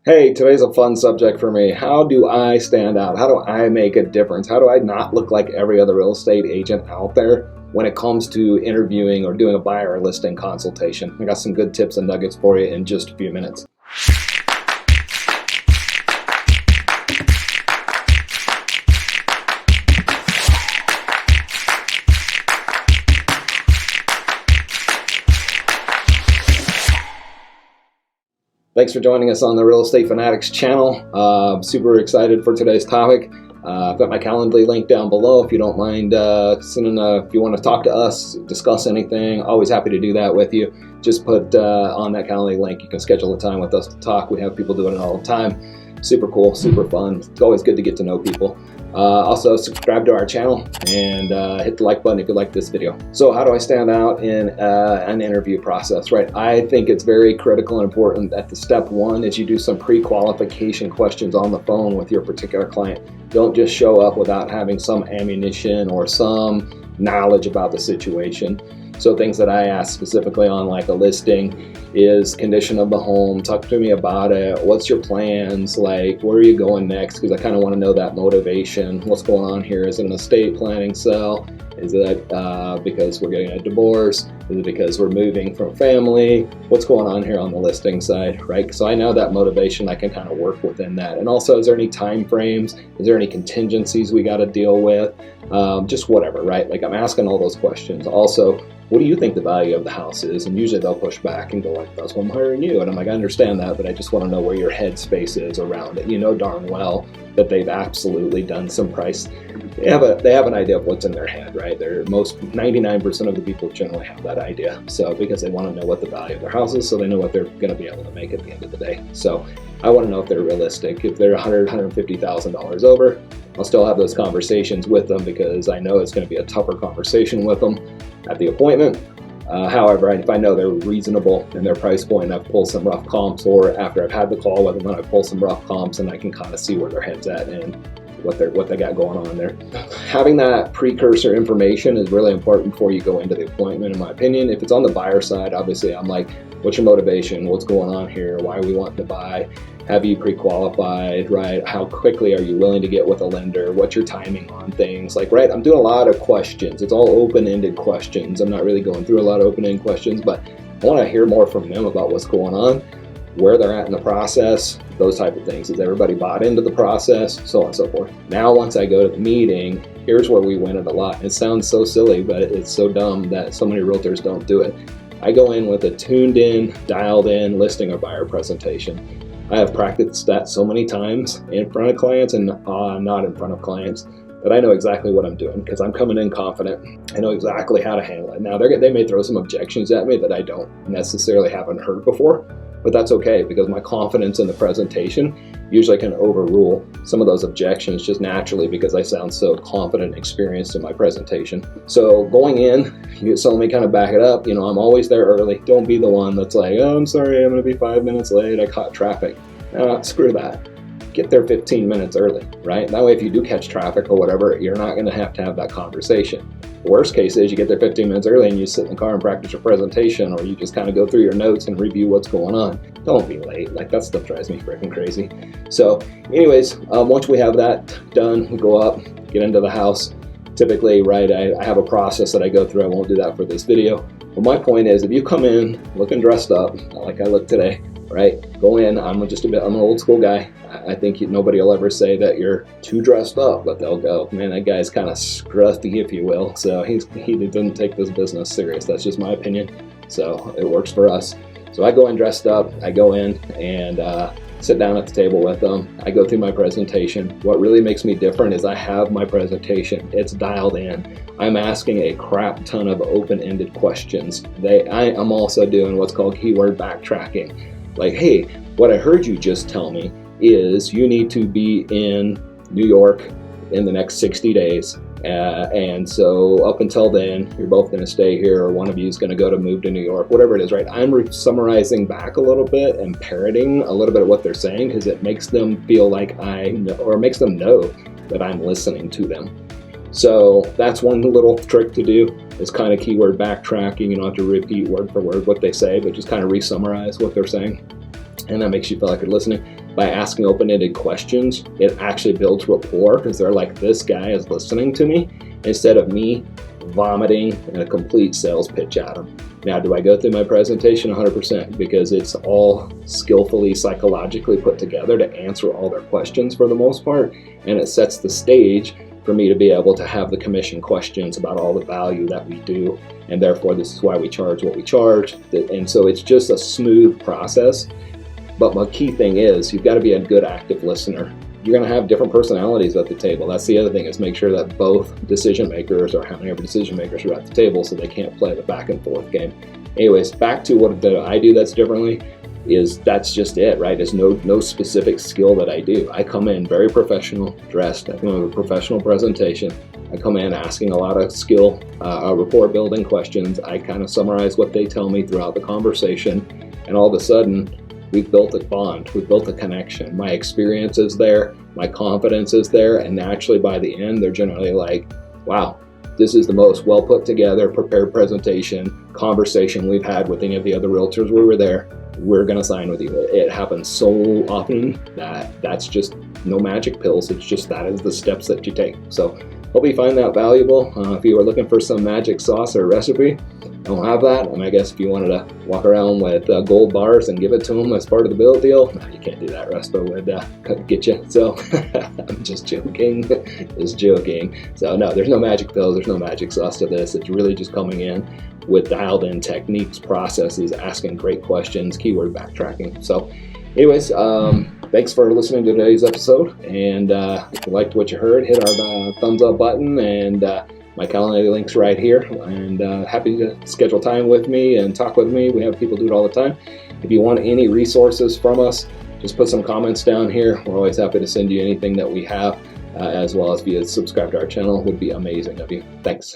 Hey, today's a fun subject for me. How do I stand out? How do I make a difference? How do I not look like every other real estate agent out there when it comes to interviewing or doing a buyer or listing consultation? I got some good tips and nuggets for you in just a few minutes. Thanks for joining us on the Real Estate Fanatics channel. Super excited for today's topic. I've got my Calendly link down below if you don't mind sending if you want to talk to us, discuss anything, always happy to do that with you. Just put on that Calendly link, you can schedule a time with us to talk. We have people doing it all the time. Super cool, super fun. It's always good to get to know people. Also subscribe to our channel and hit the like button if you like this video. So how do I stand out in an interview process, right? I think it's very critical and important that the step one is you do some pre-qualification questions on the phone with your particular client. Don't just show up without having some ammunition or some knowledge about the situation. So things that I ask specifically on like a listing is condition of the home, talk to me about it, what's your plans, like where are you going next, because I kind of want to know that motivation, what's going on here, is it an estate planning sale, is it because we're getting a divorce, is it because we're moving from family, what's going on here on the listing side, right? So I know that motivation, I can kind of work within that. And also, is there any time frames, is there any contingencies we got to deal with, just whatever, right? Like I'm asking all those questions. Also, what do you think the value of the house is? And usually they'll push back and go like, that's why I'm hiring you. And I'm like, I understand that, but I just want to know where your head space is around it. You know darn well that they've absolutely done some price. They have an idea of what's in their head, right? 99% of the people generally have that idea. So because they want to know what the value of their house is, so they know what they're going to be able to make at the end of the day. So I want to know if they're realistic. If they're $150,000 over, I'll still have those conversations with them because I know it's going to be a tougher conversation with them at the appointment. However, if I know they're reasonable in their price point, I've pulled some rough comps, or after I've had the call with them, I pull some rough comps and I can kind of see where their head's at and what they got going on there. Having that precursor information is really important before you go into the appointment, in my opinion. If it's on the buyer side, obviously I'm like, what's your motivation? What's going on here? Why are we wanting to buy? Have you pre-qualified, right? How quickly are you willing to get with a lender? What's your timing on things? Like, right, I'm doing a lot of questions. It's all open-ended questions. I'm not really going through a lot of open-ended questions, but I want to hear more from them about what's going on, where they're at in the process, those type of things. Has everybody bought into the process? So on and so forth. Now, once I go to the meeting, here's where we win it a lot. It sounds so silly, but it's so dumb that so many realtors don't do it. I go in with a tuned-in, dialed-in listing or buyer presentation. I have practiced that so many times in front of clients and not in front of clients that I know exactly what I'm doing because I'm coming in confident. I know exactly how to handle it. Now, they may throw some objections at me that I don't necessarily haven't heard before, but that's okay because my confidence in the presentation usually can overrule some of those objections just naturally because I sound so confident and experienced in my presentation. So going in, so let me kind of back it up. I'm always there early. Don't be the one that's like, oh, I'm sorry, I'm going to be 5 minutes late. I caught traffic. Screw that. Get there 15 minutes early, right? That way, if you do catch traffic or whatever, you're not going to have that conversation. The worst case is you get there 15 minutes early and you sit in the car and practice your presentation, or you just kind of go through your notes and review what's going on. Don't be late. Like, that stuff drives me freaking crazy. So anyways, once we have that done, we go up, get into the house. Typically, right, I have a process that I go through. I won't do that for this video. But my point is, if you come in looking dressed up, like I look today, right, go in, I'm an old school guy. I think nobody will ever say that you're too dressed up, but they'll go, man, that guy's kind of scruffy, if you will. So he doesn't take this business serious. That's just my opinion. So it works for us. So I go in dressed up. I go in and sit down at the table with them. I go through my presentation. What really makes me different is I have my presentation. It's dialed in. I'm asking a crap ton of open-ended questions. I'm also doing what's called keyword backtracking. Like, hey, what I heard you just tell me is you need to be in New York in the next 60 days. And so up until then, you're both going to stay here, or one of you is going to move to New York, whatever it is, right? I'm summarizing back a little bit and parroting a little bit of what they're saying because it makes them feel like makes them know that I'm listening to them. So that's one little trick to do, is kind of keyword backtracking. You don't have to repeat word for word what they say, but just kind of re-summarize what they're saying. and that makes you feel like you're listening. By asking open-ended questions, it actually builds rapport because they're like, this guy is listening to me, instead of me vomiting a complete sales pitch at them. Now, do I go through my presentation? 100%, because it's all skillfully psychologically put together to answer all their questions for the most part, and it sets the stage for me to be able to have the commission questions about all the value that we do, and therefore this is why we charge what we charge. And so it's just a smooth process. But my key thing is you've got to be a good active listener. You're going to have different personalities at the table. That's the other thing, is make sure that both decision makers, or how many ever decision makers, are at the table so they can't play the back and forth game. Anyways, back to what I do that's differently, is that's just it, right? There's no specific skill that I do. I come in very professional dressed. I come in with a professional presentation. I come in asking a lot of skill, rapport building questions. I kind of summarize what they tell me throughout the conversation, and all of a sudden, we've built a bond, we've built a connection. My experience is there, my confidence is there, and naturally by the end, they're generally like, wow, this is the most well put together, prepared presentation, conversation we've had with any of the other realtors we were there. We're gonna sign with you. It happens so often that that's just no magic pills. It's just that is the steps that you take. So hope you find that valuable. If you were looking for some magic sauce or recipe, I don't have that. And I guess if you wanted to walk around with gold bars and give it to them as part of the bill deal, no, you can't do that. Resto would get you. So I'm just joking. Just joking. So no, there's no magic pills. There's no magic sauce to this. It's really just coming in with dialed in techniques, processes, asking great questions, keyword backtracking. So anyways, thanks for listening to today's episode. And if you liked what you heard, hit our thumbs up button, and my calendar link's right here. And happy to schedule time with me and talk with me. We have people do it all the time. If you want any resources from us, just put some comments down here. We're always happy to send you anything that we have, as well as if you subscribe to our channel, would be amazing of you. Thanks.